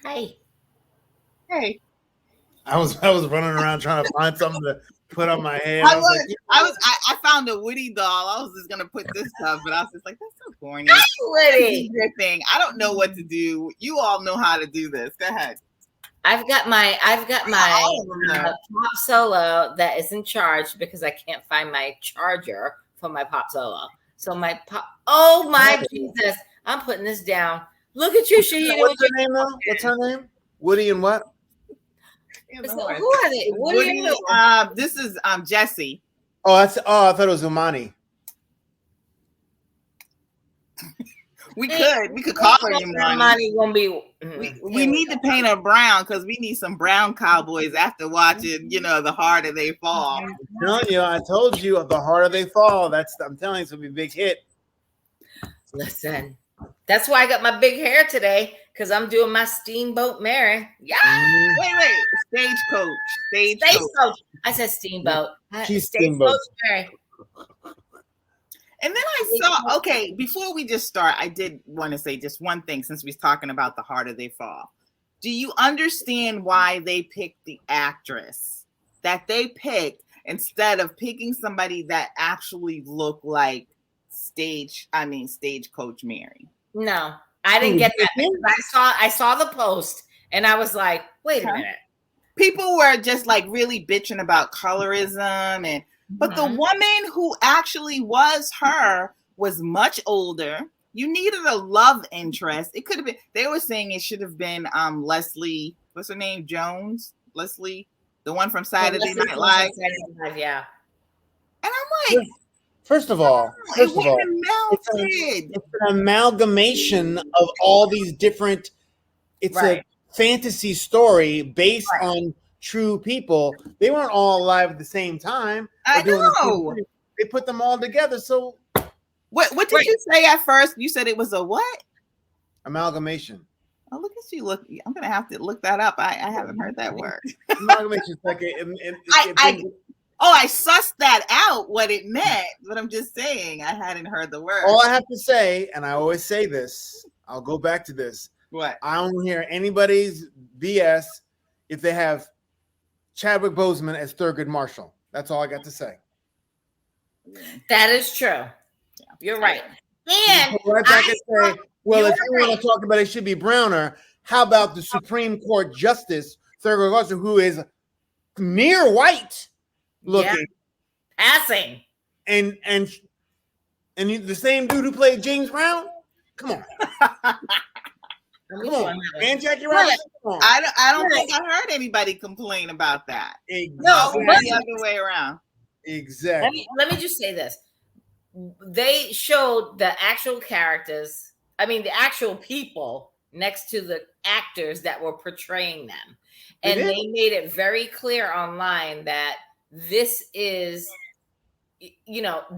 Hi. Hey. I was running around trying to find something to put on my head. I found a Woody doll. I was just gonna put this stuff, but I was just like, that's so corny. Woody. Thing. I don't know what to do. You all know how to do this. Go ahead. I've got my pop solo that is in charge because I can't find my charger for my pop solo. So my pop. Oh my Jesus! I'm putting this down. Look at you, Shahida. What's her name though? What's her name? Woody and what? So who are they? Woody. This is Jesse. I thought it was Umani. We could call her Umani. We need to paint her brown because we need some brown cowboys after watching, The Harder They Fall. I'm telling you, I told you, The Harder They Fall. I'm telling you, it's gonna be a big hit. Listen, that's why I got my big hair today because I'm doing my Steamboat Mary. Yeah. Wait. Stagecoach. I said Steamboat. She's Steamboat Mary. And then I saw, okay, before we just start, I did want to say just one thing since we're talking about The Harder They Fall. Do you understand why they picked the actress that they picked instead of picking somebody that actually looked like Stagecoach Mary? No, I didn't get that because I saw the post and I was like, wait a minute. People were just like really bitching about colorism but the woman who actually was her was much older. You needed a love interest. It could have been, they were saying it should have been Leslie, what's her name? Jones? Leslie, the one from Saturday Night Live. Yeah. And I'm like, First of all, it's an amalgamation of all these different, a fantasy story based on true people. They weren't all alive at the same time. I know. They put them all together. So what did you say at first? You said it was a what? Amalgamation. Oh, look at you. Look, I'm gonna have to look that up. I haven't heard that word. Amalgamation is like I sussed that out what it meant, but I'm just saying I hadn't heard the word. All I have to say, and I always say this, I'll go back to this. What? I don't hear anybody's BS if they have Chadwick Boseman as Thurgood Marshall. That's all I got to say. That is true. Yeah. You're right. And right back and say, well, if you want to talk about it should be browner, how about the Supreme Court Justice Thurgood Marshall, who is near white looking, passing, and the same dude who played James Brown? Come on. Come on, and Jackie Robinson. I don't think I heard anybody complain about that. Exactly. No, the other way around. Exactly. Let me just say this. They showed the actual characters, the actual people next to the actors that were portraying them. And they made it very clear online that this is,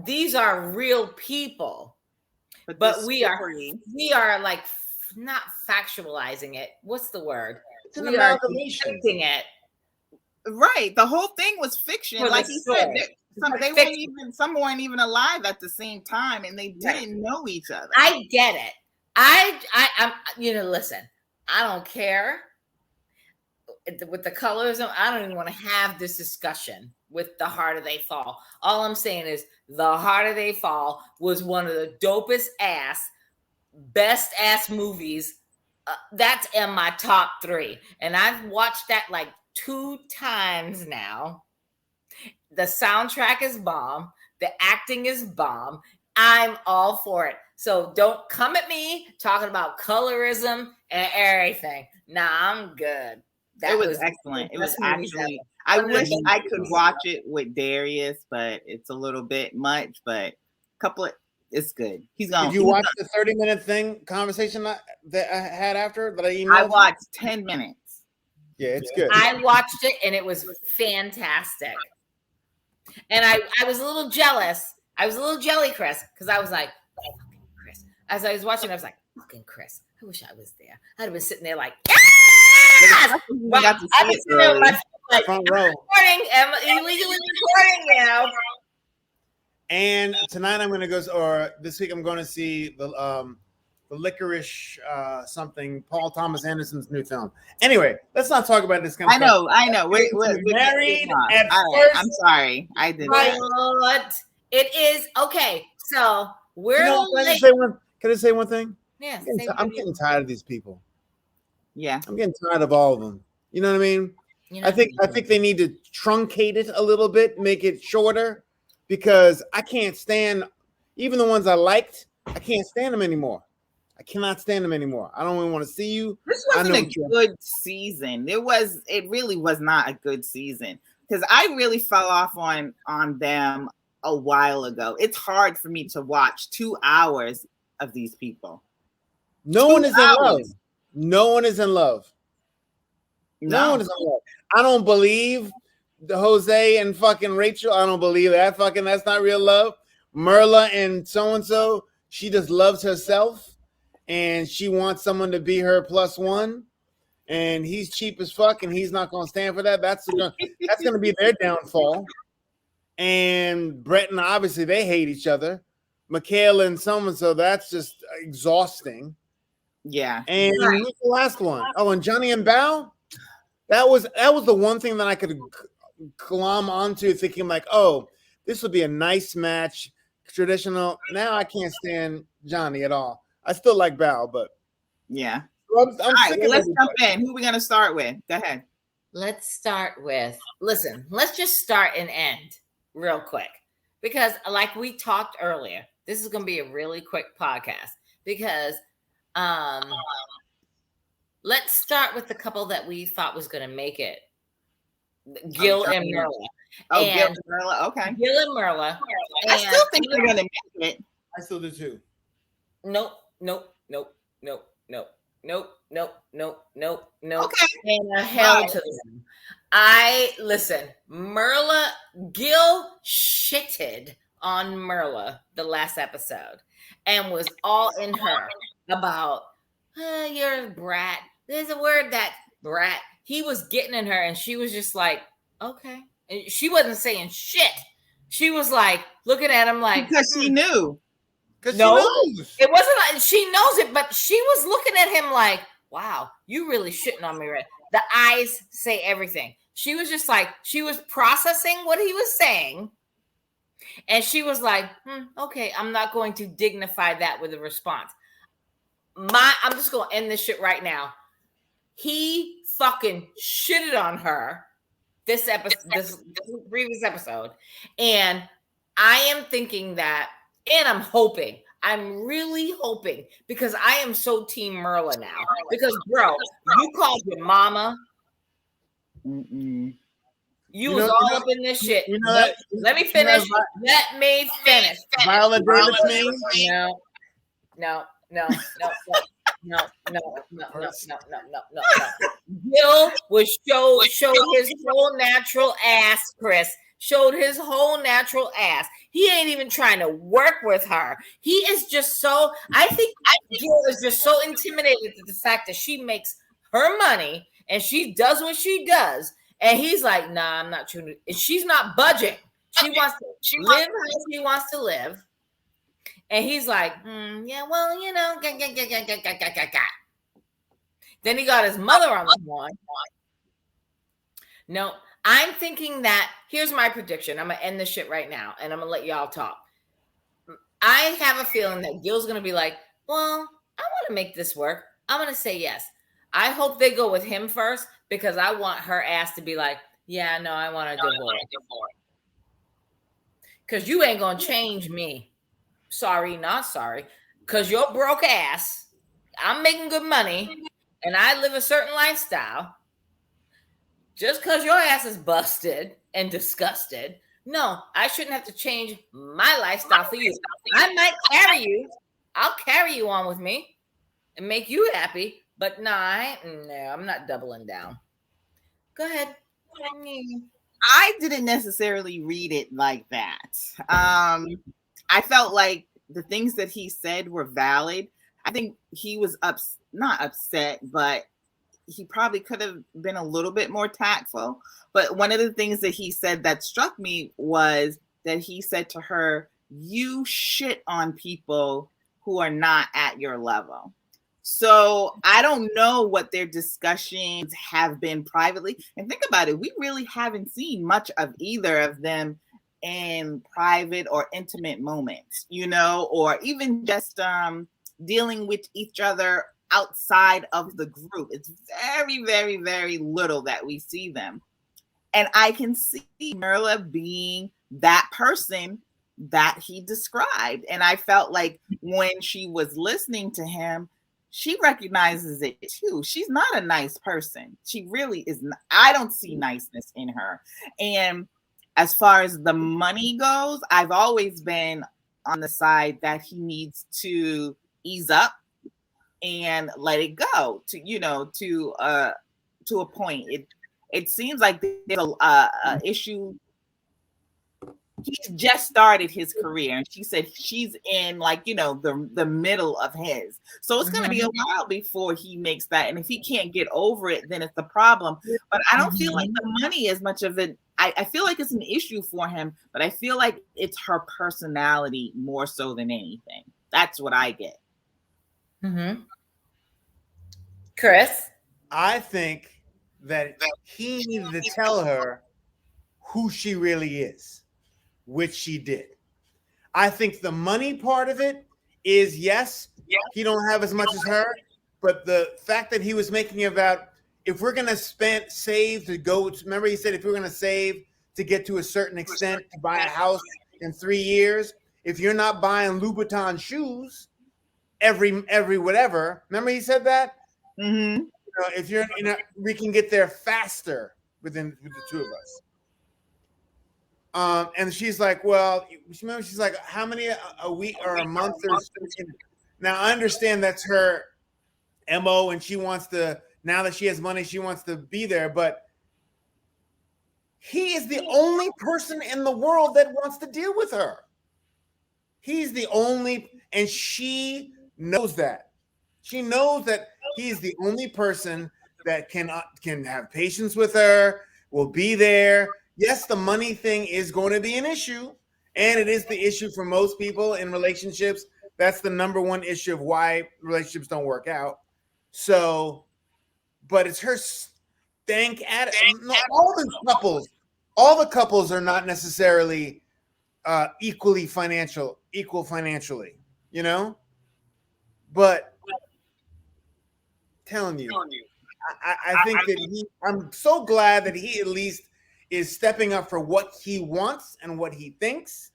these are real people. But we are like not factualizing it. What's the word? It's an amalgamation. It. Right. The whole thing was fiction. Like you said, some weren't even alive at the same time and they didn't know each other. I get it. I'm listen, I don't care with the colorism. I don't even want to have this discussion with The Harder They Fall. All I'm saying is The Harder They Fall was one of the dopest best ass movies. That's in my top 3. And I've watched that like 2 times now. The soundtrack is bomb. The acting is bomb. I'm all for it. So don't come at me talking about colorism and everything. Nah, I'm good. It was excellent. It was actually, I wish I could watch it with Darius, but it's a little bit much, but it's good. Did you watch the 30-minute conversation that I had after that I emailed? I watched 10 minutes. Yeah, it's good. I watched it and it was fantastic. And I was a little jealous. I was a little jelly, Chris, because I was like, oh, fucking Chris. As I was watching, I was like, fucking Chris. I wish I was there. I'd have been sitting there like, yes! I've been sitting there like, I'm recording. I'm illegally recording, And tonight I'm going to go, or this week I'm going to see the the licorice something, Paul Thomas Anderson's new film. Anyway, let's not talk about this kind of stuff. I know. We're married at right. first. I'm sorry. I did that. But it is okay. So we're. Can I say one thing? Yes. I'm getting tired of these people. Yeah, I'm getting tired of all of them. You know what I mean? I think they need to truncate it a little bit, make it shorter, because I can't stand even the ones I liked. I can't stand them anymore. I cannot stand them anymore. I don't even want to see you. This wasn't a good season. It really was not a good season, because I really fell off on them a while ago. It's hard for me to watch 2 hours of these people. No one is in love. No one is in love. No one is in love. I don't believe the Jose and fucking Rachel. I don't believe that. Fucking, that's not real love. Myrla and so-and-so, she just loves herself and she wants someone to be her plus one. And he's cheap as fuck and he's not going to stand for that. That's going to be their downfall. And Brett and obviously they hate each other. Mikhail and so-and-so, that's just exhausting. Yeah. And who's the last one? Oh, and Johnny and Bao? That was the one thing that I could glom onto, thinking like, oh, this would be a nice match, traditional. Now I can't stand Johnny at all. I still like Bao, but yeah. I'm sick of let's jump in. Who are we going to start with? Go ahead. Let's start with, let's just start and end real quick. Because like we talked earlier, this is going to be a really quick podcast because let's start with the couple that we thought was going to make it. Gil and Myrla. Oh, Gil and Myrla. Okay. Gil and Myrla. I still think they're going to make it. I still do too. Nope. Okay. And a hell to them. Listen, Gil shitted on Myrla the last episode and was all in her about, you're a brat. There's a word, that brat. He was getting in her and she was just like, okay. And she wasn't saying shit. She was like looking at him like, because she knew. No, it wasn't like she knows it, but she was looking at him like, wow, you really shitting on me, right? The eyes say everything. She was just like, she was processing what he was saying. And she was like, okay, I'm not going to dignify that with a response. I'm just going to end this shit right now. He fucking shitted on her this previous episode. And I am thinking that, and I'm really hoping, because I am so team Myrla now. Because, bro, you called your mama. You was all up in this shit. Let me finish. Let me finish. Viola Davis name? No. Gil showed his whole natural ass, Chris. Showed his whole natural ass. He ain't even trying to work with her. He is just so, I think Gil is just so intimidated at the fact that she makes her money and she does what she does. And he's like, nah, I'm not trying to. She's not budging. She wants to live how she wants to live. And he's like, yeah, well, you know, Then he got his mother on the horn. No, I'm thinking that, here's my prediction. I'm going to end this shit right now, and I'm going to let y'all talk. I have a feeling that Gil's going to be like, well, I want to make this work. I'm going to say yes. I hope they go with him first, because I want her ass to be like, yeah, no, I want to divorce. Because you ain't going to change me. Sorry, not sorry. Because your broke ass, I'm making good money, and I live a certain lifestyle. Just because your ass is busted and disgusted, no, I shouldn't have to change my lifestyle for you. I might carry you. I'll carry you on with me and make you happy. But no, I'm not doubling down. Go ahead. I didn't necessarily read it like that. I felt like the things that he said were valid. I think he was not upset, but he probably could have been a little bit more tactful. But one of the things that he said that struck me was that he said to her, you shit on people who are not at your level. So I don't know what their discussions have been privately. And think about it, we really haven't seen much of either of them in private or intimate moments, or even just dealing with each other outside of the group. It's very, very, very little that we see them. And I can see Myrla being that person that he described. And I felt like when she was listening to him, she recognizes it too. She's not a nice person. She really is not. I don't see niceness in her. And as far as the money goes, I've always been on the side that he needs to ease up and let it go to a point. It seems like there's a issue. He's just started his career, and she said she's in the middle of his. So it's going to be a while before he makes that. And if he can't get over it, then it's the problem. But I don't feel like the money is much of it. I feel like it's an issue for him, but I feel like it's her personality more so than anything. That's what I get. Chris? I think that he needed to tell her who she really is, which she did. I think the money part of it is, yes, he don't have as much as her, but the fact that he was making about, if we're going to save to go, remember he said if we're going to save to get to a certain extent to buy a house in 3 years, if you're not buying Louboutin shoes every whatever, remember he said that? Mm-hmm. If you're, we can get there faster with the two of us. And she's like, well, remember, she's like, how many a week or a month or something? Now I understand that's her MO, and she wants to, now that she has money, she wants to be there, but he is the only person in the world that wants to deal with her. He's the only, and she knows that. She knows that he's the only person that can have patience with her, will be there. Yes, the money thing is going to be an issue, and it is the issue for most people in relationships. That's the number one issue of why relationships don't work out. So, but it's her stank attitude. No, all the couples are not necessarily equal financially, but telling you, I think that I'm so glad that he at least is stepping up for what he wants and what he thinks,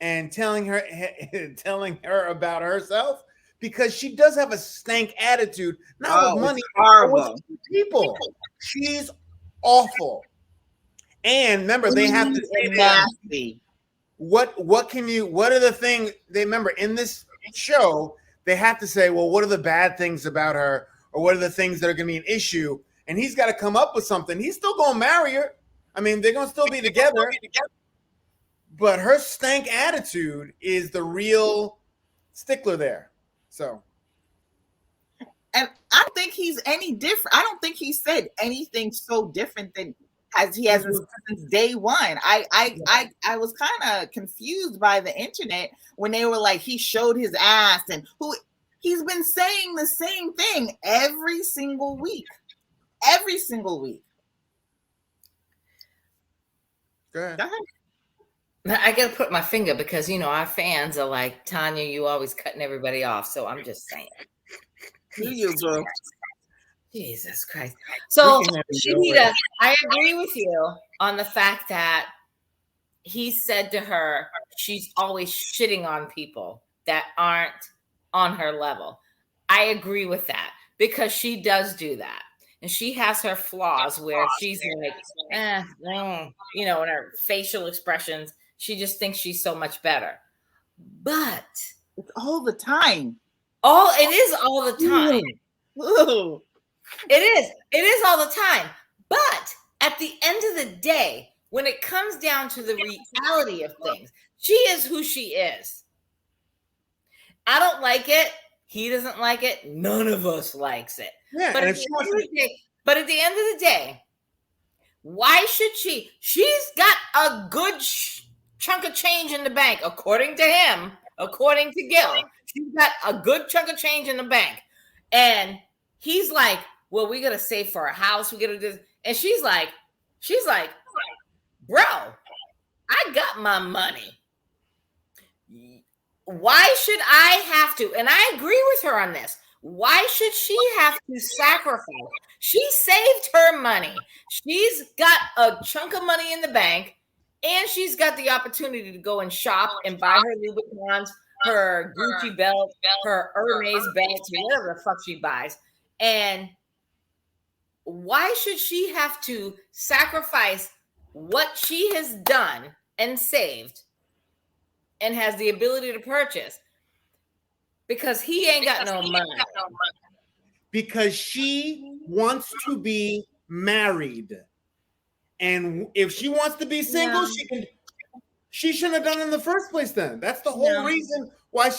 and telling her about herself, because she does have a stank attitude, not with money, but with people. She's awful. And remember, they have to say nasty. What are the things they remember in this show? They have to say, well, what are the bad things about her? Or what are the things that are going to be an issue? And he's got to come up with something. He's still going to marry her. I mean, they're going to still be together. But her stank attitude is the real stickler there. So. And I don't think he's any different. I don't think he said anything so different than as he has since day one. I was kind of confused by the internet when they were like, he showed his ass, and he's been saying the same thing every single week. Every single week. Go ahead. I got to put my finger because, our fans are like, Tanya, you always cutting everybody off. So I'm just saying. Jesus Christ. So, Shanita, I agree with you on the fact that he said to her, she's always shitting on people that aren't on her level. I agree with that because she does do that. And she has her flaws where she's like, in her facial expressions, she just thinks she's so much better. But it's all the time. It is all the time. Ooh. It is all the time. But at the end of the day, when it comes down to the reality of things, she is who she is. I don't like it. He doesn't like it. None of us likes it. Yeah, but at the end of the day, why should she? She's got a good chunk of change in the bank, according to him, according to Gil. She's got a good chunk of change in the bank. And he's like, well, we got to save for a house. We got to do this. And she's like, bro, I got my money. Why should I have to? And I agree with her on this. Why should she have to sacrifice? She saved her money. She's got a chunk of money in the bank, and she's got the opportunity to go and shop and buy her Louboutins, her Gucci belt, her Hermes belts, whatever the fuck she buys. And why should she have to sacrifice what she has done and saved and has the ability to purchase? Because he ain't got no money. Because she wants to be married. And if she wants to be single, she shouldn't have done it in the first place then. That's the whole reason why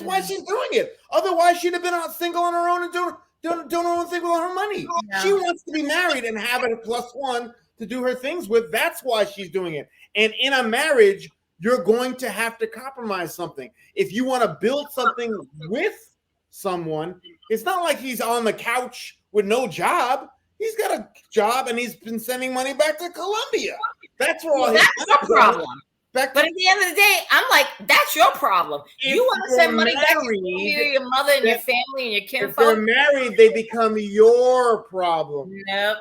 why she's doing it. Otherwise, she'd have been out single on her own and doing her own thing with all her money. No. She wants to be married and have a +1 to do her things with. That's why she's doing it. And in a marriage, you're going to have to compromise something. If you want to build something with someone, it's not like he's on the couch with no job. He's got a job and he's been sending money back to Colombia. That's where all that's the problem. But at the end of the day, I'm like, that's your problem. You want to send money back to your mother and your family and your kinfolk. If they're married, they become your problem.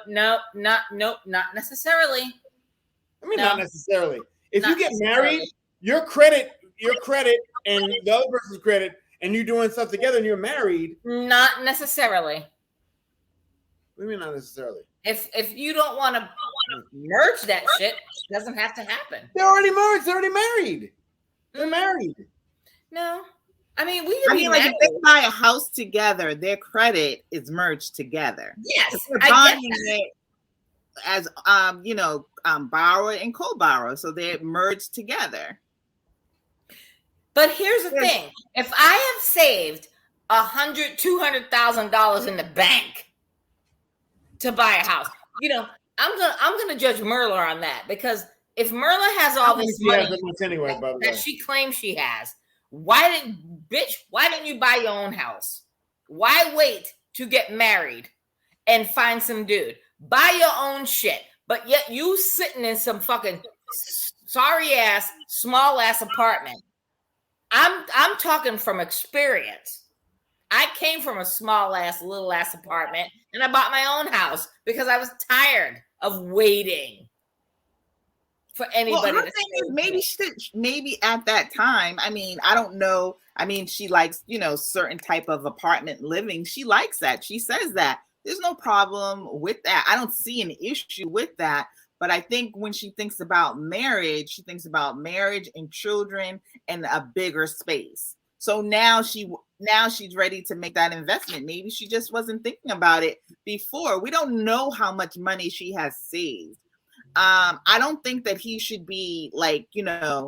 Nope, not necessarily. I mean, not necessarily. If you get married, your credit, and the other person's credit, and you're doing stuff together, and you're married. Not necessarily. What do you mean, not necessarily? If you don't want to merge that shit, it doesn't have to happen. They're already merged. They're already married. They're married. No, I mean like if they buy a house together, their credit is merged together. Yes, they're buying it as borrower and co-borrower, so they're merged together. But here's the thing: if I have saved $200,000 in the bank to buy a house, I'm gonna judge Myrla on that, because if Myrla has all this money that she claims she has, why didn't you buy your own house? Why wait to get married and find some dude? Buy your own shit. But yet you sitting in some fucking sorry ass, small ass apartment. I'm talking from experience. I came from a small ass, little ass apartment, and I bought my own house because I was tired of waiting for anybody. Well, maybe at that time. I mean, I don't know. I mean, she likes, certain type of apartment living. She likes that. She says that. There's no problem with that. I don't see an issue with that. But I think when she thinks about marriage, she thinks about marriage and children and a bigger space. So now she's ready to make that investment. Maybe she just wasn't thinking about it before. We don't know how much money she has saved. I don't think that he should be like, the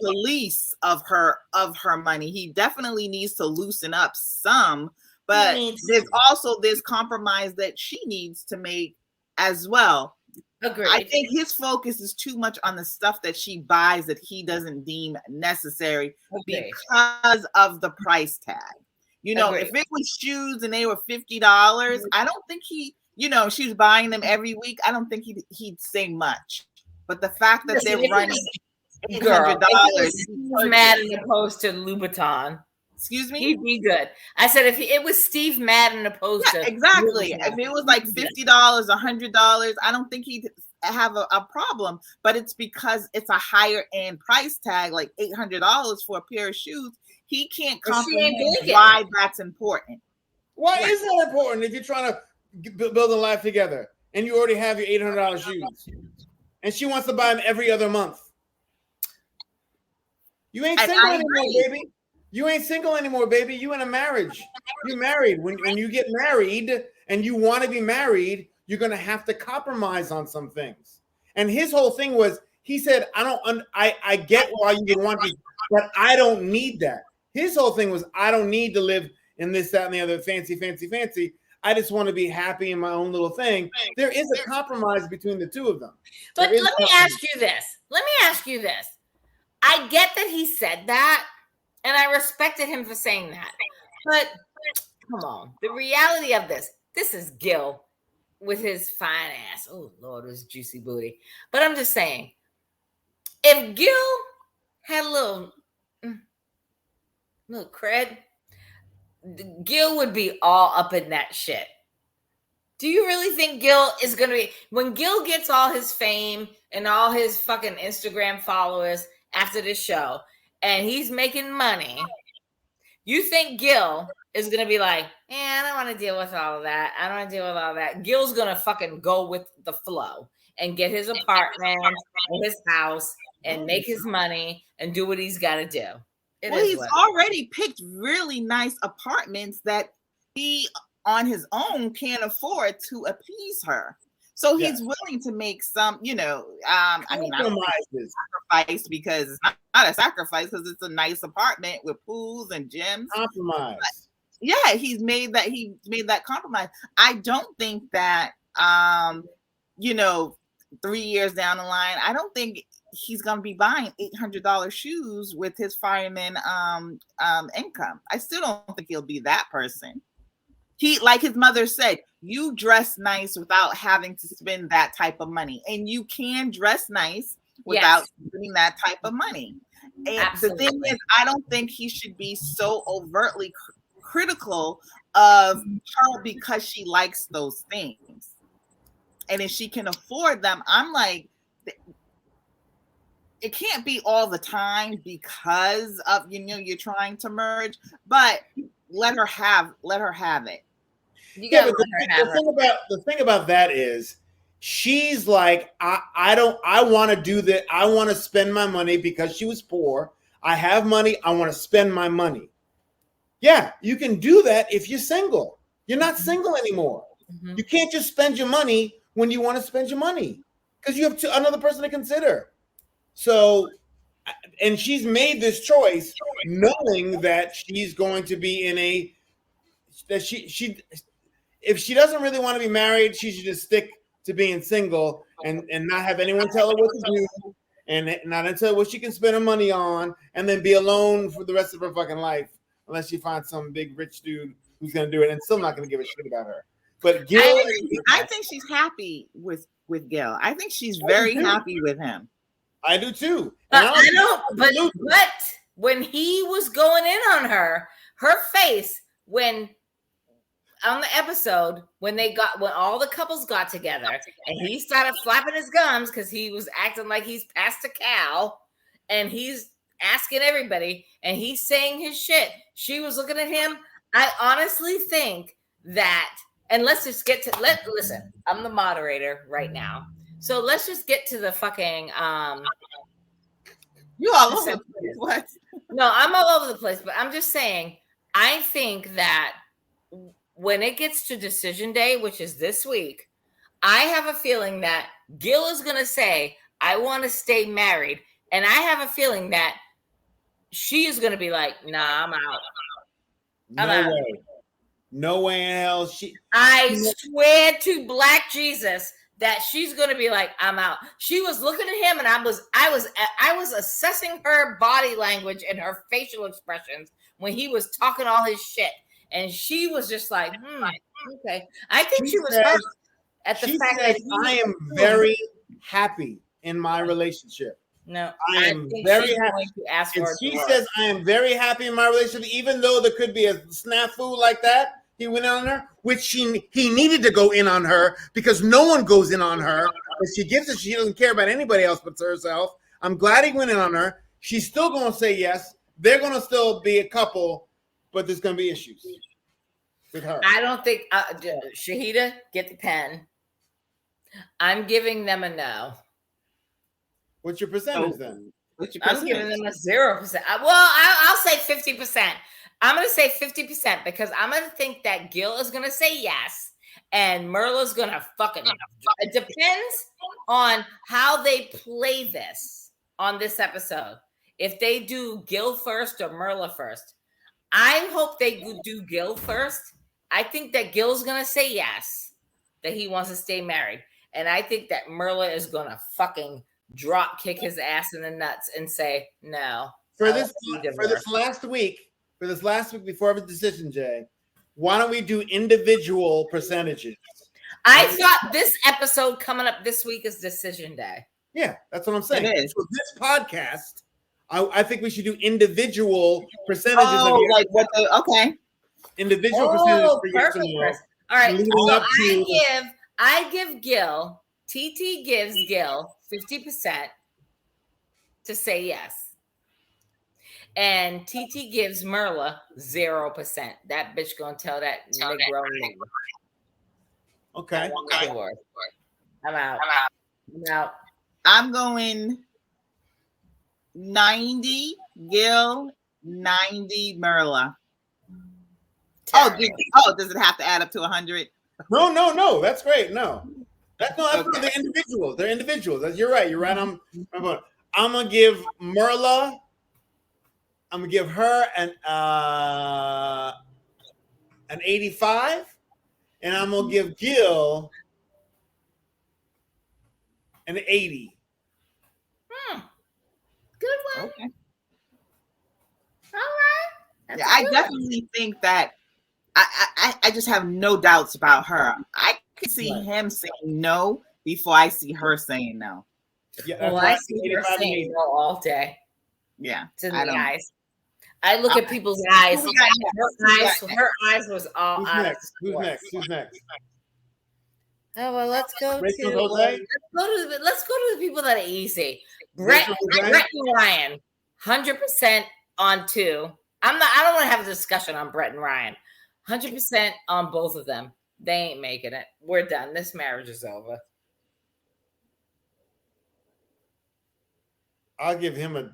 police of her money. He definitely needs to loosen up some. But there's also this compromise that she needs to make as well. Agreed. I think his focus is too much on the stuff that she buys that he doesn't deem necessary because of the price tag. If it was shoes and they were $50, I don't think she was buying them every week. I don't think he'd say much. But the fact that they're running $800, Steve Madden opposed to Louboutin. Excuse me? He'd be good. I said if it was Steve Madden opposed to exactly. If it was like $50, $100, I don't think he'd have a problem. But it's because it's a higher end price tag, like $800 for a pair of shoes. He can't comprehend why that's important. Why is that important if you're trying to build a life together and you already have your $800 shoes and she wants to buy them every other month? You ain't single anymore, baby. You ain't single anymore, baby. You in a marriage. You're married. When you get married and you want to be married, you're going to have to compromise on some things. And his whole thing was, he said, I get why you would want to, but I don't need that. His whole thing was, I don't need to live in this, that, and the other fancy. I just want to be happy in my own little thing. There is a compromise between the two of them. But let me ask you this. I get that he said that. And I respected him for saying that. But come on, the reality of this is Gil with his fine ass. Oh Lord, his juicy booty. But I'm just saying, if Gil had a little cred, Gil would be all up in that shit. Do you really think Gil is going to be, when Gil gets all his fame and all his fucking Instagram followers after this show and he's making money, you think Gil is going to be like, I don't want to deal with all of that. I don't want to deal with all that. Gil's going to fucking go with the flow and get his apartment and his house and make his money and do what he's got to do. He's already picked really nice apartments that he on his own can't afford to appease her. So he's willing to make some, I don't sacrifice because it's not a sacrifice because it's a nice apartment with pools and gyms. Compromise. But he's made that compromise. I don't think that 3 years down the line, I don't think he's gonna be buying $800 shoes with his fireman income. I still don't think he'll be that person. He, like his mother said, you dress nice without having to spend that type of money, and you can dress nice without spending that type of money. And Absolutely. The thing is, I don't think he should be so overtly critical of her because she likes those things, and if she can afford them, I'm like, it can't be all the time because of you're trying to merge, but let her have it. The thing about that is she's like, I want to do that. I want to spend my money because she was poor. I have money. I want to spend my money. Yeah, you can do that if you're single. You're not single anymore. Mm-hmm. You can't just spend your money when you want to spend your money because you have another person to consider. So, and she's made this choice knowing that she's going to be if she doesn't really want to be married, she should just stick to being single and not have anyone tell her what to do and not tell her what she can spend her money on and then be alone for the rest of her fucking life unless she finds some big rich dude who's going to do it and still not going to give a shit about her. But Gil, I think she's happy with Gil. I think she's very happy with him. I do too. But when he was going in on her face when on the episode when all the couples got together and he started flapping his gums because he was acting like he's Pastor Cal and he's asking everybody and he's saying his shit. She was looking at him. I honestly think that, and let's just get to listen. I'm the moderator right now. So let's just get to the fucking you all over the place. What? No, I'm all over the place, but I'm just saying, I think that when it gets to decision day, which is this week, I have a feeling that Gil is going to say, I want to stay married. And I have a feeling that she is going to be like, nah, I'm out. No way in hell. I swear to Black Jesus that she's going to be like, I'm out. She was looking at him and I was assessing her body language and her facial expressions when he was talking all his shit. And she was just like, okay. I think she was hurt at the fact that I am very happy in my relationship. No, I am very happy. She says I am very happy in my relationship, even though there could be a snafu like that. He went in on her, which he needed to go in on her because no one goes in on her. If she gives it, she doesn't care about anybody else but herself. I'm glad he went in on her. She's still going to say yes. They're going to still be a couple, but there's going to be issues with her. I don't think Shahida, get the pen. I'm giving them a no. What's your percentage then? I'm giving them a 0%. I'll say 50%. I'm going to say 50% because I'm going to think that Gil is going to say yes and Myrla's going to fucking. It depends on how they play this on this episode. If they do Gil first or Myrla first. I hope they do Gil first. I think that Gil's going to say yes, that he wants to stay married. And I think that Myrla is going to fucking drop kick his ass in the nuts and say no. for this last week before the decision, Jay, why don't we do individual percentages? I thought this episode coming up this week is decision day. Yeah, that's what I'm saying. So this podcast, I think we should do individual percentages. Oh, like what? Okay. Individual percentages for yes or no. All right. So I give Gil. TT gives Gil 50% to say yes, and TT gives Myrla 0%. That bitch gonna tell that Negro nigga. Okay. I'm out. I'm going 90 Gil, 90 Myrla. Oh, does it have to add up to 100? No. That's great. No, that's they're individuals. They're individuals. You're right. I'm gonna give Myrla. I'm gonna give her an 85, and I'm gonna give Gil an 80. Good one. Okay. All right. Yeah, I definitely think that I just have no doubts about her. I could see him saying no before I see her saying no. Yeah, I see her saying no all day. Yeah, it's in the eyes. I look at people's eyes. Her eyes was all out. Who's next? Oh well, let's go to the people that are easy. Brett and Ryan, 100% on 2. I don't want to have a discussion on Brett and Ryan. 100% on both of them. They ain't making it. We're done. This marriage is over. I'll give him a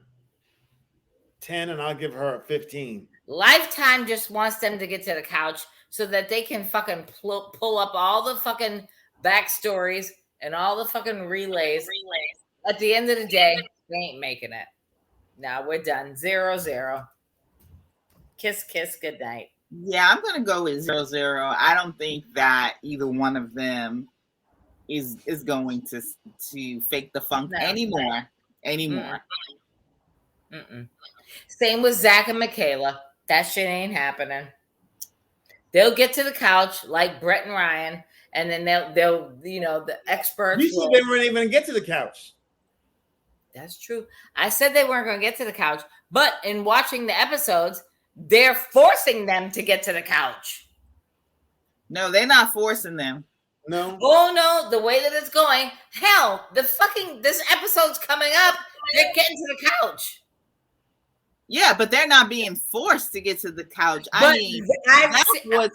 10 and I'll give her a 15. Lifetime just wants them to get to the couch so that they can fucking pull up all the fucking backstories and all the fucking relays. At the end of the day, they ain't making it. Now we're done. 0-0. Kiss, good night. Yeah, I'm gonna go with 0-0. I don't think that either one of them is going to fake the funk anymore. Mm-mm. Same with Zach and Michaela. That shit ain't happening. They'll get to the couch like Brett and Ryan, and then they'll the experts. You said they weren't even gonna get to the couch. That's true. I said they weren't going to get to the couch, but in watching the episodes, they're forcing them to get to the couch. No, they're not forcing them. No. Oh no, the way that it's going, hell, this episode's coming up. They're getting to the couch. Yeah, but they're not being forced to get to the couch. I saw the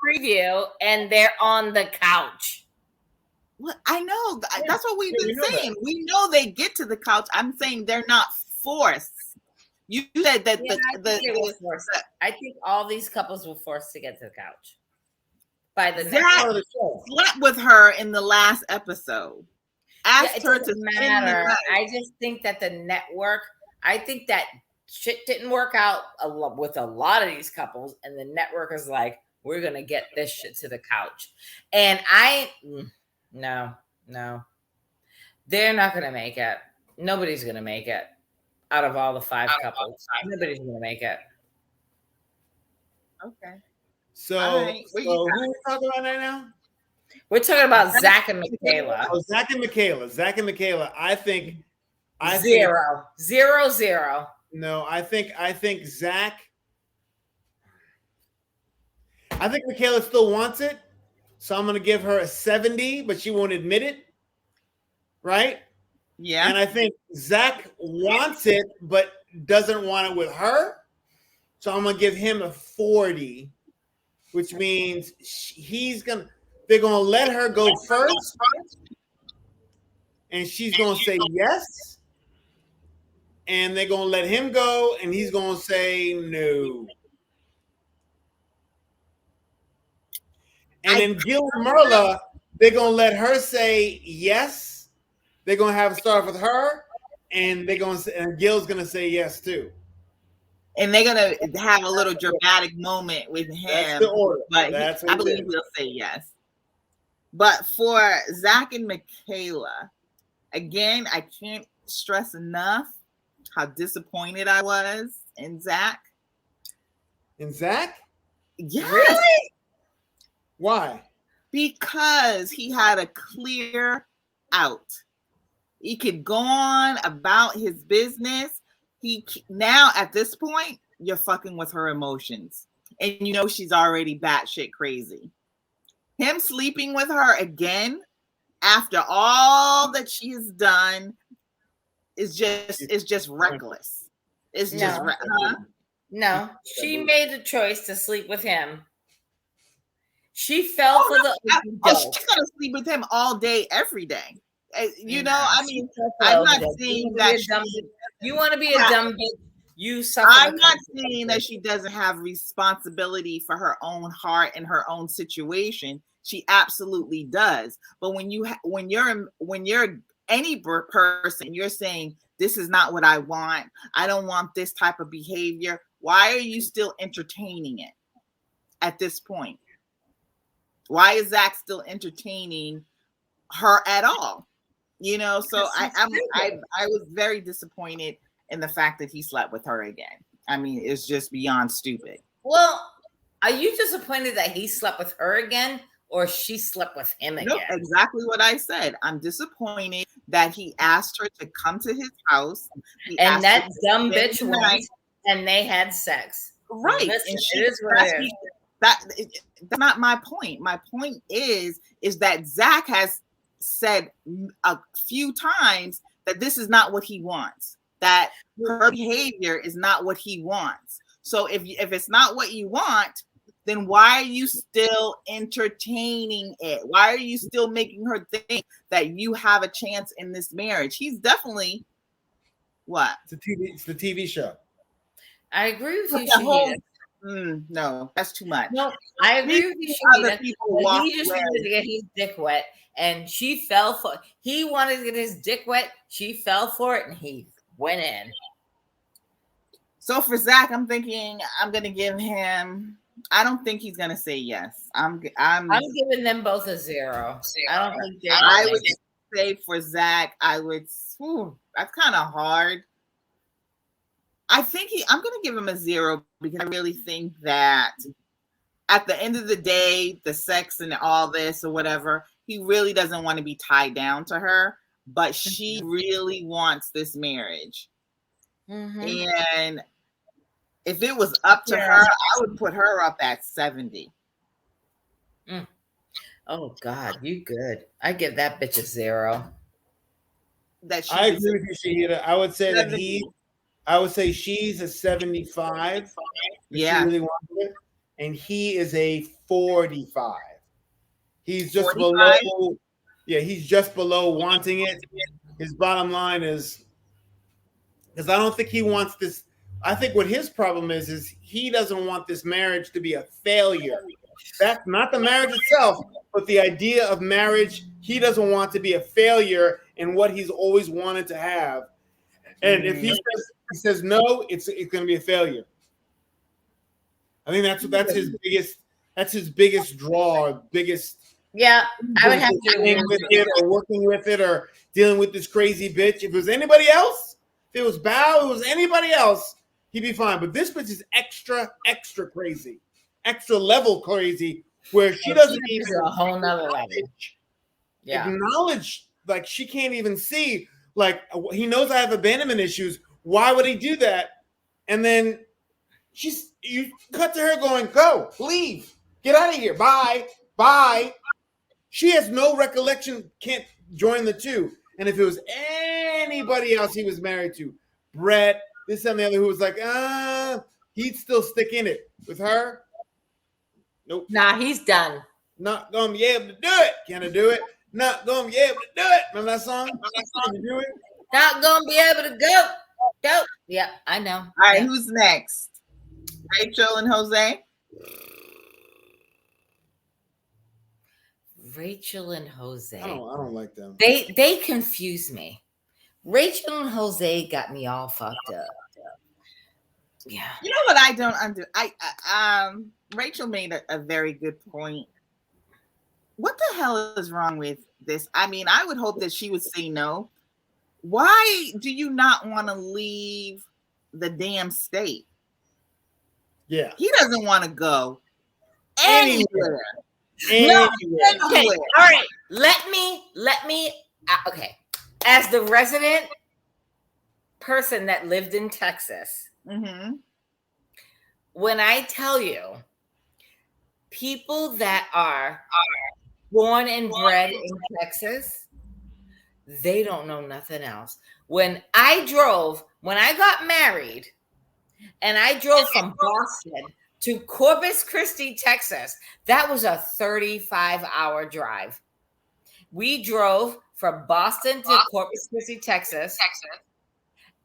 preview, and they're on the couch. Well, I know. That's what we've been saying. We know they get to the couch. I'm saying they're not forced. You said that I think all these couples were forced to get to the couch by the Zach slept with her in the last episode. Asked her to matter. I just think that the network. I think that shit didn't work out with a lot of these couples, and the network is like, we're gonna get this shit to the couch, and No, they're not going to make it. Nobody's going to make it out of all the 5 couples. Nobody's going to make it. Okay. So who are we talking about right now? We're talking about Zach and Michaela. Oh, Zach and Michaela. I think 0-0. No, I think Zach. I think Michaela still wants it. So I'm going to give her a 70, but she won't admit it. Right? Yeah. And I think Zach wants it, but doesn't want it with her. So I'm going to give him a 40, which means they're going to let her go first. And she's going to say yes. And they're going to let him go. And he's going to say no. And then Gil and Myrla, they're going to let her say yes. They're going to have a start with her. And Gil's going to say yes too. And they're going to have a little dramatic moment with him. That's the order. But I believe he'll say yes. But for Zach and Michaela, again, I can't stress enough how disappointed I was in Zach. In Zach? Yes. Really? Why? Because he had a clear out. He could go on about his business. Now at this point, you're fucking with her emotions. And you know she's already batshit crazy. Him sleeping with her again after all that she has done is just reckless. It's just no. She made a choice to sleep with him. She fell for the. She's gonna sleep with him all day, every day. You know, I mean, I'm not saying that you want to be a dumb bitch. You suffer. I'm not saying that she doesn't have responsibility for her own heart and her own situation. She absolutely does. But when you're any person, you're saying this is not what I want. I don't want this type of behavior. Why are you still entertaining it at this point? Why is Zach still entertaining her at all? You know, so I was very disappointed in the fact that he slept with her again. I mean, it's just beyond stupid. Well, are you disappointed that he slept with her again, or she slept with him again? Nope, exactly what I said. I'm disappointed that he asked her to come to his house. And that dumb bitch went, and they had sex. Right. Listen, And it is what it is. That's not my point. My point is that Zach has said a few times that this is not what he wants, that her behavior is not what he wants. So if it's not what you want, then why are you still entertaining it? Why are you still making her think that you have a chance in this marriage? He's definitely what? It's the TV show. I agree with you, Shahida. No, that's too much. No, I agree with you, Shahida. He just wanted to get his dick wet, and she fell for. He wanted to get his dick wet. She fell for it, and he went in. So for Zach, I'm thinking I'm gonna give him. I don't think he's gonna say yes. I'm giving them both a 0. I don't think I would say for Zach, I would. That's kind of hard. I think I'm going to give him a 0 because I really think that at the end of the day, the sex and all this or whatever, he really doesn't want to be tied down to her, but she really wants this marriage. Mm-hmm. And if it was up to her, I would put her up at 70. Oh God, you good. I give that bitch a 0. I agree with you, Shahida. I would say 70. That I would say she's a 75. Yeah. She really wants it. And he is a 45. He's just 45? below. Yeah, he's just below wanting it. His bottom line is, because I don't think he wants this. I think what his problem is he doesn't want this marriage to be a failure. That's not the marriage itself, but the idea of marriage. He doesn't want to be a failure in what he's always wanted to have. And if he says no, it's going to be a failure. I think that's his biggest draw, biggest. Yeah, I would have to agree with it, or working with it, or dealing with this crazy bitch. If it was anybody else, if it was Bao, if it was anybody else, he'd be fine. But this bitch is extra crazy, extra level crazy, where she doesn't even a whole nother level. Acknowledge, like she can't even see. Like, he knows I have abandonment issues. Why would he do that? And then you cut to her going, go, leave, get out of here, bye. She has no recollection, can't join the two. And if it was anybody else he was married to, Brett, this and the other, who was like, he'd still stick in it. With her, nope. Nah, he's done. Not going to be able to do it. Can I do it? Not going to be able to do it. Remember that song? Can you do it? Not going to be able to go. Yeah, I know. All right, who's next? Rachel and Jose? Rachel and Jose. I don't like them. They confuse me. Rachel and Jose got me all fucked up. Yeah. You know what I don't under? Rachel made a very good point. What the hell is wrong with this? I mean, I would hope that she would say no. why do you not want to leave the damn state? Yeah. He doesn't want to go anywhere. No. Okay. All right. Let me. Okay. As the resident person that lived in Texas, when I tell you, people that are born and bred in Texas, they don't know nothing else. When I got married, and I drove from Boston to Corpus Christi, Texas, that was a 35-hour drive. We drove from Boston to Corpus Christi, Texas.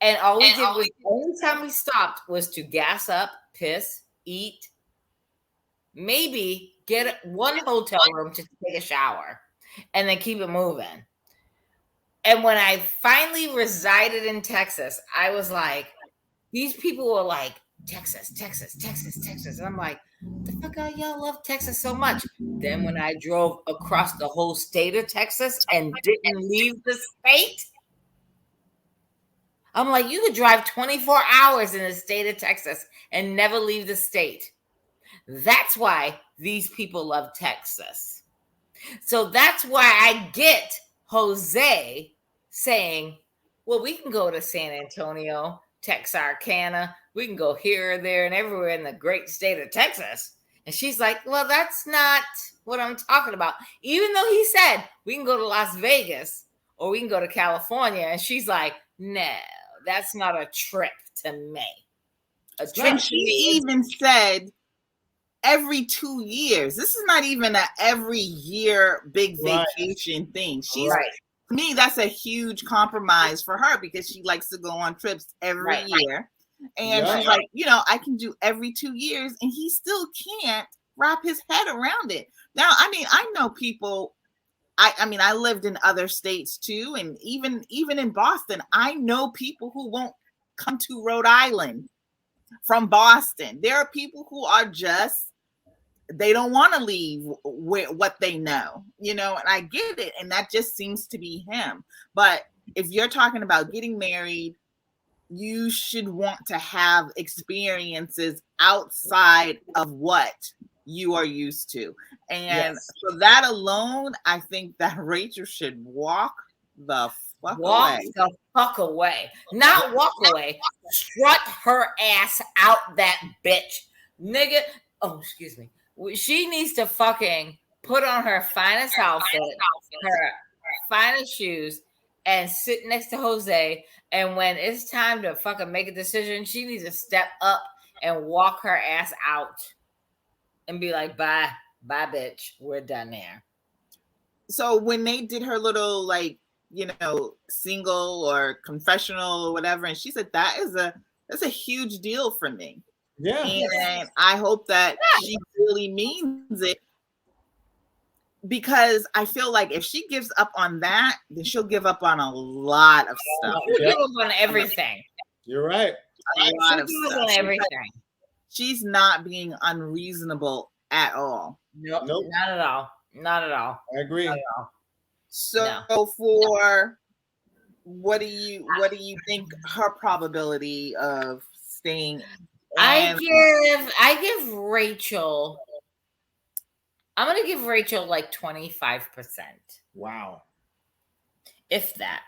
And all we did was, the only time we stopped was to gas up, piss, eat, maybe get one hotel room to take a shower, and then keep it moving. And when I finally resided in Texas, I was like, these people were like, Texas, Texas, Texas, Texas. And I'm like, the fuck y'all love Texas so much? Then when I drove across the whole state of Texas and didn't leave the state, I'm like, you could drive 24 hours in the state of Texas and never leave the state. That's why these people love Texas. So that's why I get Jose saying, well, we can go to San Antonio, Texarkana. We can go here, there, and everywhere in the great state of Texas. And she's like, well, that's not what I'm talking about. Even though he said we can go to Las Vegas or we can go to California. And she's like, no, that's not a trip to me. A trip. And she even said every 2 years. This is not even an every year big vacation thing. She's to me, that's a huge compromise for her because she likes to go on trips every year. And she's like, I can do every 2 years, and he still can't wrap his head around it. Now, I mean, I know people. I mean, I lived in other states too, and even in Boston, I know people who won't come to Rhode Island from Boston. There are people who are just, they don't want to leave what they know, and I get it. And that just seems to be him. But if you're talking about getting married, you should want to have experiences outside of what you are used to. And for that alone, I think that Rachel should walk the fuck away. Not walk away. Strut her ass out that bitch. Nigga. Oh, excuse me. She needs to fucking put on her finest outfit, her finest shoes, and sit next to Jose. And when it's time to fucking make a decision, she needs to step up and walk her ass out and be like, bye, bitch. We're done there. So when they did her little, single or confessional or whatever, and she said, that's a huge deal for me. Yeah. And I hope that she really means it, because I feel like if she gives up on that, then she'll give up on a lot of stuff. She'll give up on everything. You're right. A lot of stuff. On everything. She's not being unreasonable at all. Nope. Not at all. Not at all. I agree. So for what do you think her probability of staying? I give Rachel. I'm gonna give Rachel like 25%. Wow. If that.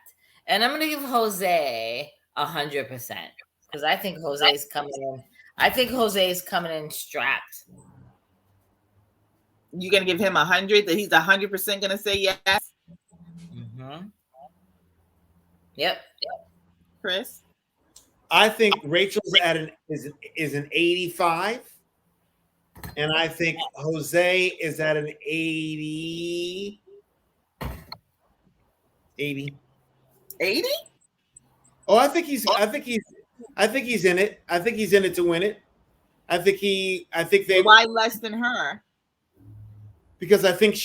And I'm gonna give Jose 100%. Because I think Jose's coming in. I think Jose's coming in strapped. You're gonna give him 100? That he's 100% gonna say yes? Mm-hmm. Yep. Chris? I think Rachel's is an 85, and I think Jose is at an 80. 80. 80? Oh, I think he's in it. I think he's in it to win it. I think they. Why less than her? Because I think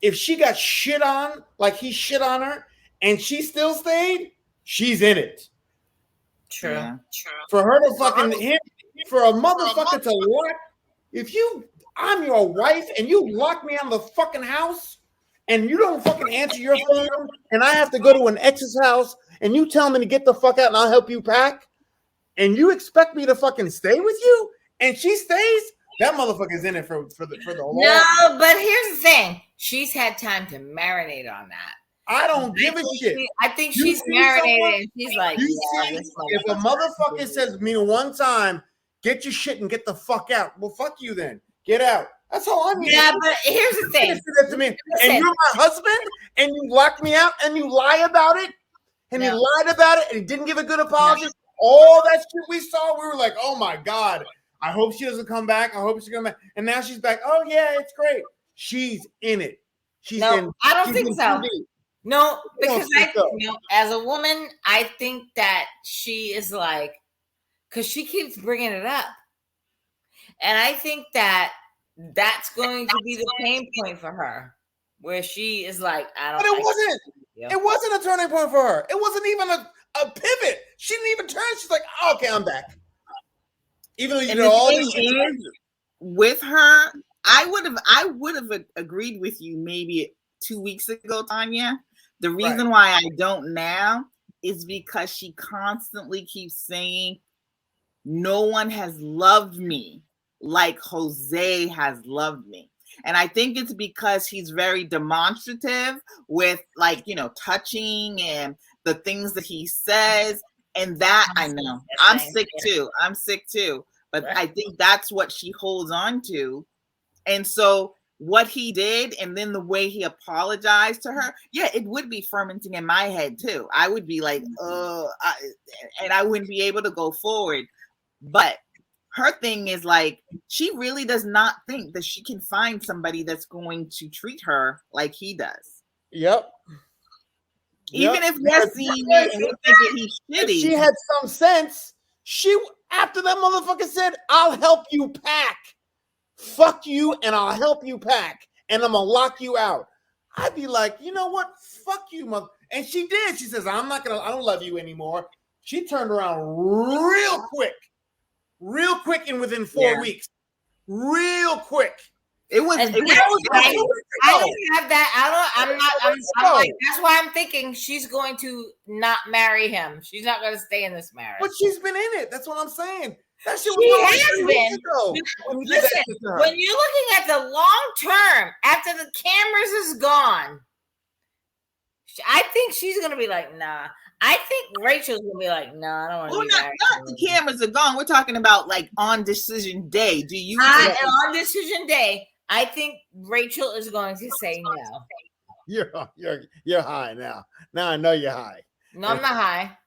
if she got shit on, like he shit on her, and she still stayed, she's in it. True. Yeah. For her to fucking hit, for a motherfucker to lock, I'm your wife and you lock me out of the fucking house and you don't fucking answer your phone, and I have to go to an ex's house, and you tell me to get the fuck out, and I'll help you pack, and you expect me to fucking stay with you, and she stays, that motherfucker's in it for the whole. No, but here's the thing: she's had time to marinate on that. I don't give a shit. I think she's marinated. And she's like, if a motherfucker says to me one time, "Get your shit and get the fuck out," well, fuck you then. Get out. That's all I mean. Yeah, but here's the thing. That to me. And you're my husband, and you lock me out, and you lie about it, and you lied about it, and he didn't give a good apology. All that shit we saw, we were like, oh my God, I hope she doesn't come back. I hope she comes back. And now she's back. Oh yeah, it's great. She's in it. She's in. I don't think so. TV. No, because as a woman, I think that she is like, because she keeps bringing it up. And I think that that's going to be the pain point for her, where she is like, I don't. But it wasn't a turning point for her. It wasn't even a pivot. She didn't even turn. She's like, oh, okay, I'm back. Even though you know all this shit. With her, I would have agreed with you maybe 2 weeks ago, Tanya. The reason why I don't now is because she constantly keeps saying, no one has loved me like Jose has loved me. And I think it's because he's very demonstrative with, like, you know, touching and the things that he says. And that I know. I'm sick too. But I think that's what she holds on to. And so what he did, and then the way he apologized to her, it would be fermenting in my head too. I would be like, and I wouldn't be able to go forward. But her thing is like, she really does not think that she can find somebody that's going to treat her like he does. Yep. Even if we're seeing it and we're thinking he's shitty. If she had some sense, after that motherfucker said, I'll help you pack. Fuck you, and I'll help you pack, and I'm gonna lock you out. I'd be like, you know what? Fuck you, mother. And she did. She says, I don't love you anymore. She turned around real quick, and within 4 weeks. Real quick. I don't have that. I'm like, that's why I'm thinking she's going to not marry him. She's not going to stay in this marriage. But she's been in it. That's what I'm saying. That shit has been. Listen, when you're looking at the long term, after the cameras is gone, I think she's going to be like, nah. I think Rachel's going to be like, nah, I don't want to be married. Not the cameras are gone. We're talking about like on decision day. Do you? On decision day, I think Rachel is going to say no. You're high now. Now I know you're high. No, I'm not high.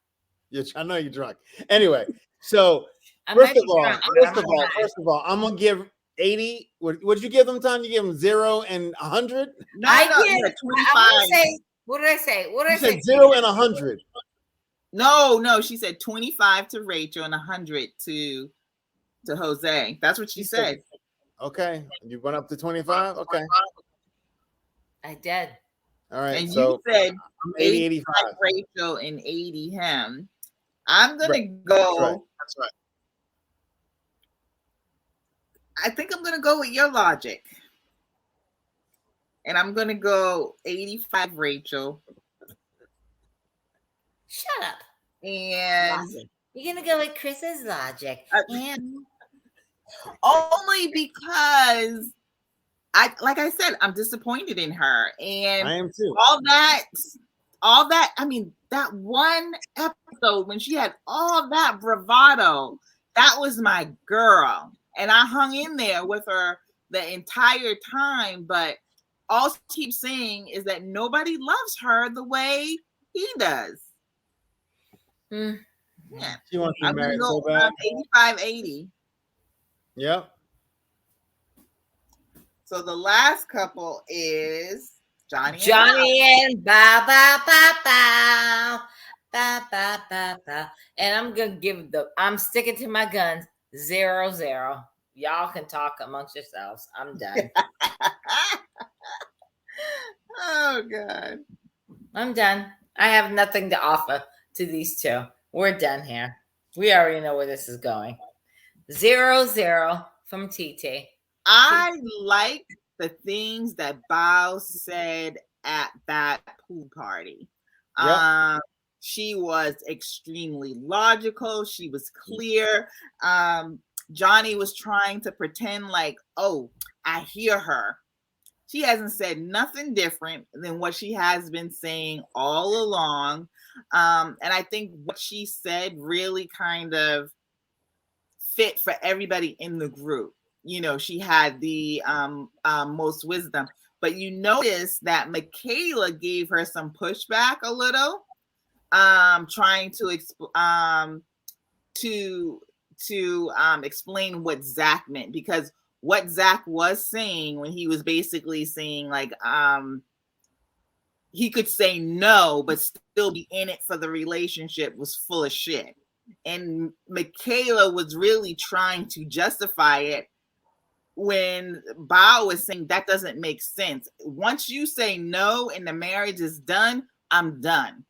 I know you're drunk. Anyway, so first of all, I'm gonna give 80. What did you give them, Tom? You give them 0 and 100? No, I give 25. What did I say? You said 0 and 100. No, she said 25 to Rachel and 100 to Jose. That's what she said. Okay, you went up to 25. Okay, I did. All right, and so you said 80, 85 Rachel and 80 him. I'm gonna go. That's right. I think I'm gonna go with your logic, and I'm gonna go 85 Rachel. Shut up. And you're gonna go with Chris's logic. Only because like I said, I'm disappointed in her, and I am too. All that. I mean, that one episode when she had all that bravado, that was my girl, and I hung in there with her the entire time. But all she keeps saying is that nobody loves her the way he does. Yeah, She wants to be married so bad. 85-80. Yeah. So the last couple is Johnny and Ba Ba Ba Ba Ba Ba Ba Ba. And I'm gonna I'm sticking to my guns. 0-0. Y'all can talk amongst yourselves. I'm done. Oh God. I'm done. I have nothing to offer to these two. We're done here. We already know where this is going. 0-0 from TT. I like the things that Bao said at that pool party. Yep. She was extremely logical. She was clear. Johnny was trying to pretend like, oh, I hear her. She hasn't said nothing different than what she has been saying all along. And I think what she said really kind of fit for everybody in the group. You know, she had the most wisdom. But you notice that Michaela gave her some pushback a little, trying to explain what Zach meant, because what Zach was saying when he was basically saying like he could say no but still be in it for the relationship was full of shit. And Michaela was really trying to justify it when Bao was saying that doesn't make sense. Once you say no and the marriage is done, I'm done.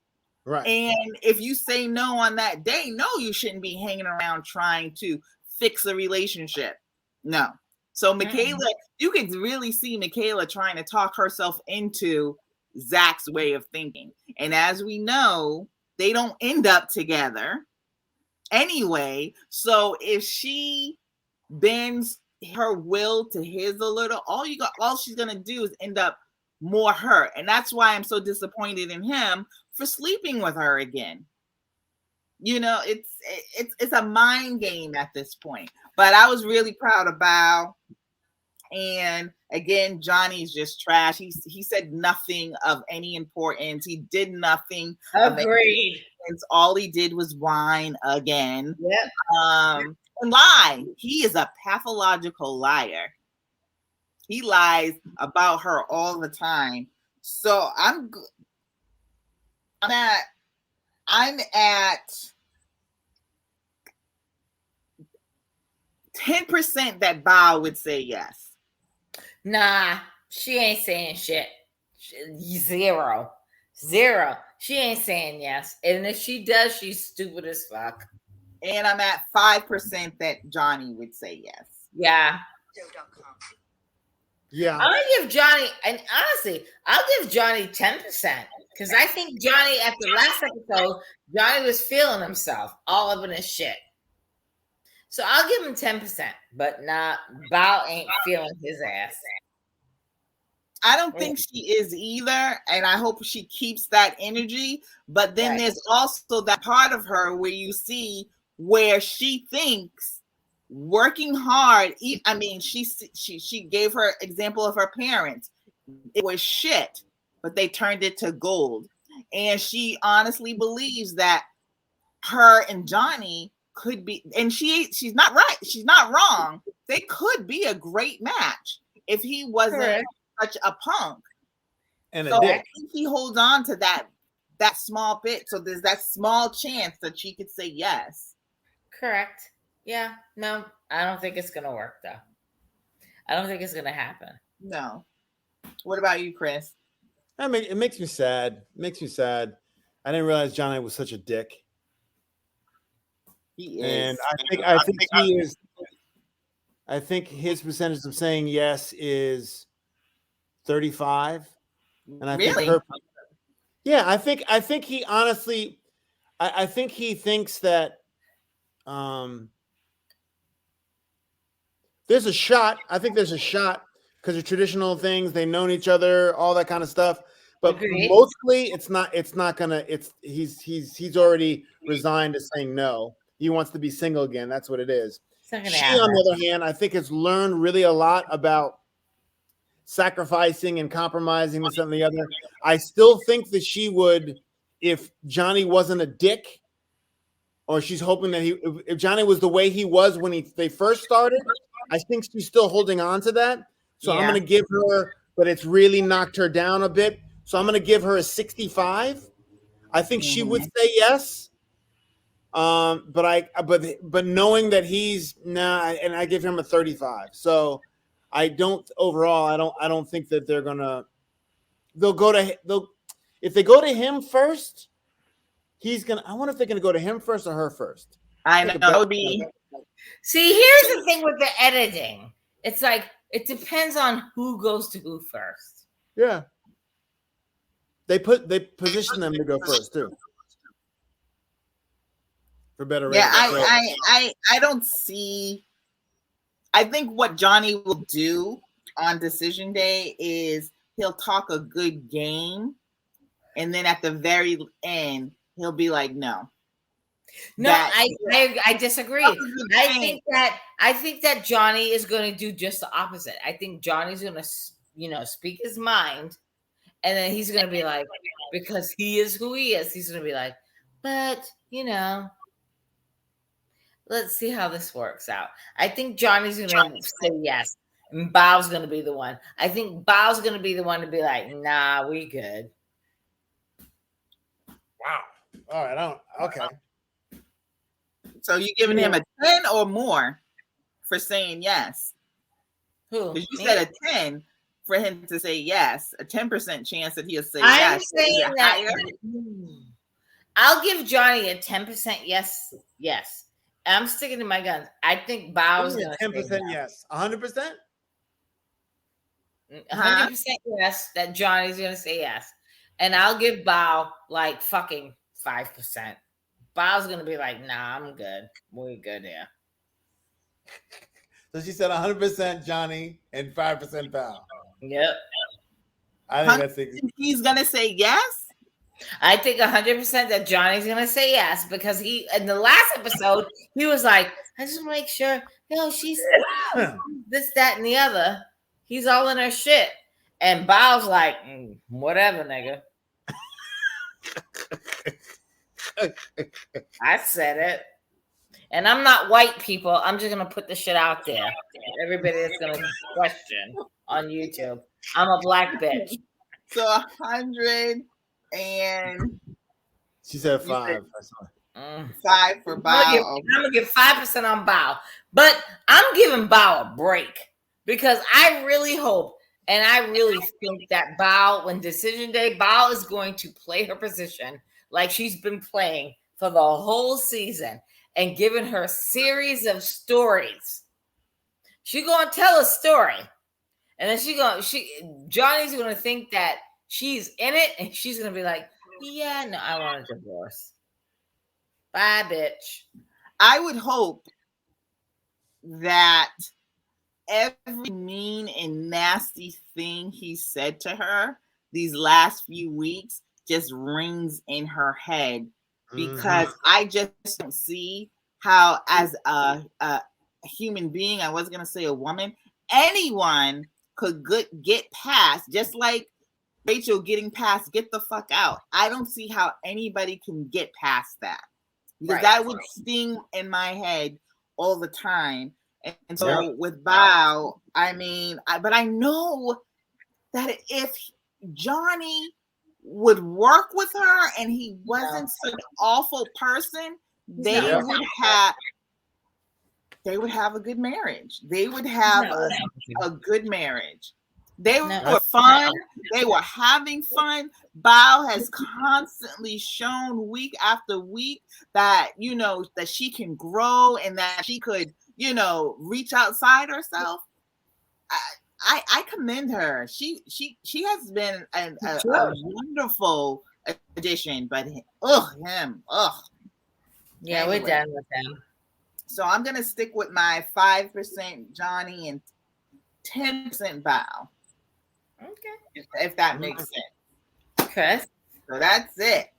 Right. And if you say no on that day, no, you shouldn't be hanging around trying to fix a relationship. No. So Michaela, you can really see Michaela trying to talk herself into Zach's way of thinking. And as we know, they don't end up together anyway. So if she bends her will to his a little, all she's gonna do is end up more hurt. And that's why I'm so disappointed in him for sleeping with her again. You know, it's a mind game at this point. But I was really proud of Bao. And again, Johnny's just trash. He said nothing of any importance. He did nothing. Agreed. All he did was whine again. Yep. And lie. He is a pathological liar. He lies about her all the time. So I'm at 10% that Bao would say yes. Nah, she ain't saying shit. Zero. She ain't saying yes. And if she does, she's stupid as fuck. And I'm at 5% that Johnny would say yes. Yeah. Yeah. I'm gonna give Johnny, and honestly, I'll give Johnny 10%. Because I think Johnny, at the last episode, Johnny was feeling himself all up in his shit. So I'll give him 10%, but not Bao ain't feeling his ass. I don't think she is either, and I hope she keeps that energy. But then there's also that part of her where you see where she thinks working hard. I mean, she gave her example of her parents. It was shit, but they turned it to gold. And she honestly believes that her and Johnny could be, and she's not right. She's not wrong. They could be a great match if he wasn't such a punk. And so I think he holds on to that small bit. So there's that small chance that she could say yes. Correct. Yeah. No, I don't think it's gonna work though. I don't think it's gonna happen. No. What about you, Chris? I mean, it makes me sad. I didn't realize Johnny was such a dick. He is. And I think he is. I think his percentage of saying yes is 35. And I really? think I think he honestly, I think he thinks that there's a shot. I think there's a shot because of traditional things. They've known each other, all that kind of stuff. But mostly it's not gonna, he's already resigned to saying no. He wants to be single again. That's what it is. She, on the other hand, I think has learned really a lot about sacrificing and compromising and something or the other. I still think that she would, if Johnny wasn't a dick, or she's hoping that if Johnny was the way he was when they first started, I think she's still holding on to that. So I'm going to give her, but it's really knocked her down a bit. So I'm going to give her a 65. I think she would say yes. But knowing that he's and I give him a 35. So I don't think that if they go to him first, I wonder if they're gonna go to him first or her first. I know that would be. See, here's the thing with the editing. It's like it depends on who goes to who first. Yeah. They position them to go first too. For better ratings. Yeah, so. I don't see. I think what Johnny will do on decision day is he'll talk a good game, and then at the very end he'll be like, "No, I disagree. I think that Johnny is going to do just the opposite. I think Johnny's going to, speak his mind, and then he's going to be like, because he is who he is, he's going to be like, but let's see how this works out. I think Johnny's going to say yes, and Bao's going to be the one. I think Bao's going to be the one to be like, nah, we good. Wow. All right. Okay. So you giving him a 10 or more for saying yes? Who? Because you said a 10 for him to say yes, a 10% chance that he'll say I'm yes. Saying that I'll give Johnny a 10% yes. Yes. I'm sticking to my guns. I think Bao's going to 10% yes. 100%? 100% yes, that Johnny's going to say yes. And I'll give Bao like fucking 5%. Bao's going to be like, nah, I'm good. We're good here. So she said 100% Johnny and 5% Bao. Yep. I think he's going to say yes? I think 100% that Johnny's going to say yes, because he, in the last episode, he was like, I just want to make sure, she's this, that, and the other. He's all in her shit. And Bao's like, whatever, nigga. I said it. And I'm not white, people. I'm just going to put the shit out there. Everybody that's going to question on YouTube. I'm a black bitch. So 100 and... She said 5. 5 for Bao. I'm going to give 5% on Bao. But I'm giving Bao a break. Because I really hope, and I really think that Bao, when decision day, Bao is going to play her position like she's been playing for the whole season and giving her a series of stories. She's going to tell a story. And then Johnny's going to think that she's in it, and she's going to be like, yeah, no, I want a divorce. Bye, bitch. I would hope that every mean and nasty thing he said to her these last few weeks just rings in her head, because I just don't see how, as a human being, I was going to say a woman, anyone could get past, just like Rachel getting past get the fuck out. I don't see how anybody can get past that, because that would sting in my head all the time. And so with Bao, but I know that if Johnny would work with her and he wasn't such an awful person, they would have a good marriage. They would have a good marriage. They were fun. They were having fun. Bao has constantly shown week after week that, that she can grow and that she could, reach outside herself. I commend her. She has been a wonderful addition, but him. Yeah, anyway, we're done with him. So I'm gonna stick with my 5% Johnny and 10% Bao. Okay, if that makes sense. Chris. So that's it.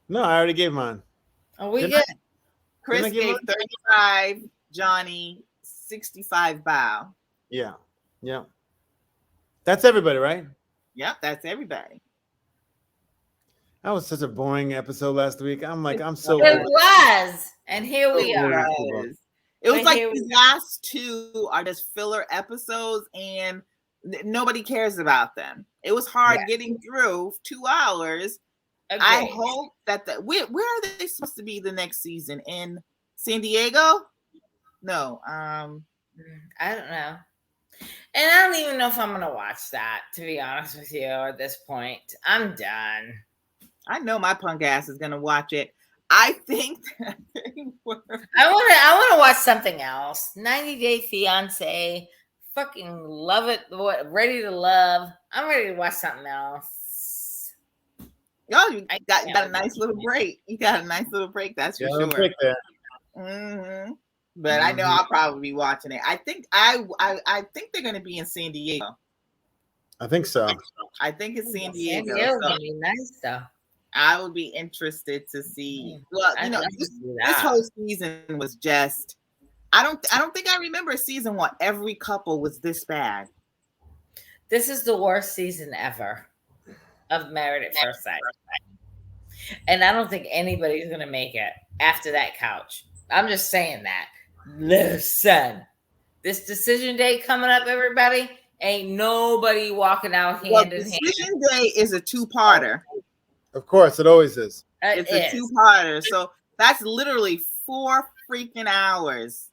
No, I already gave mine. Are we good? Chris gave 35 Johnny, 65 Bao. Yeah. That's everybody, right? Yep, that's everybody. That was such a boring episode last week. I'm so It was. And here we are. It was like the last two are just filler episodes and nobody cares about them. It was hard getting through 2 hours. Okay. I hope that where are they supposed to be the next season? In San Diego? No. I don't know. And I don't even know if I'm going to watch that, to be honest with you, at this point. I'm done. I know my punk ass is going to watch it. I think that they were. I want to watch something else. 90 Day Fiance. Fucking love it. Ready to Love. I'm ready to watch something else. Y'all, you got a nice little break. You got a nice little break. That's for sure. Break there. Mm-hmm. But I know I'll probably be watching it. I think I think they're going to be in San Diego. I think so. I think it's San Diego. San Diego's gonna be nice though. I would be interested to see. Well, you know, this whole season was just. I don't think I remember season 1. Every couple was this bad. This is the worst season ever of Married at First Sight, and I don't think anybody's gonna make it after that couch. I'm just saying that. Listen, this decision day coming up, everybody. Ain't nobody walking out hand in hand. Decision day is a 2-parter. Of course, it always is. It's a 2-parter. So that's literally 4 freaking hours.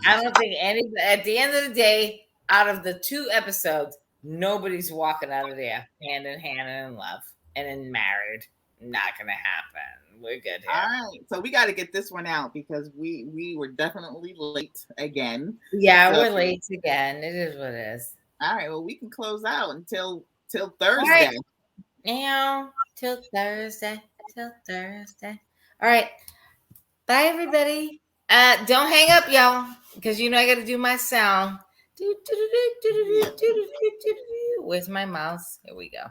I don't think anybody, at the end of the day, out of the 2 episodes, nobody's walking out of there hand in hand and in love and in married. Not gonna happen. We're good here. All right, so we got to get this one out because we were definitely late again. Yeah, we're late again. It is what it is. All right, well, we can close out until Thursday. All right. Now till Thursday. All right. Bye, everybody. Don't hang up, y'all, because you know I got to do my sound. Where's my mouse? Here we go.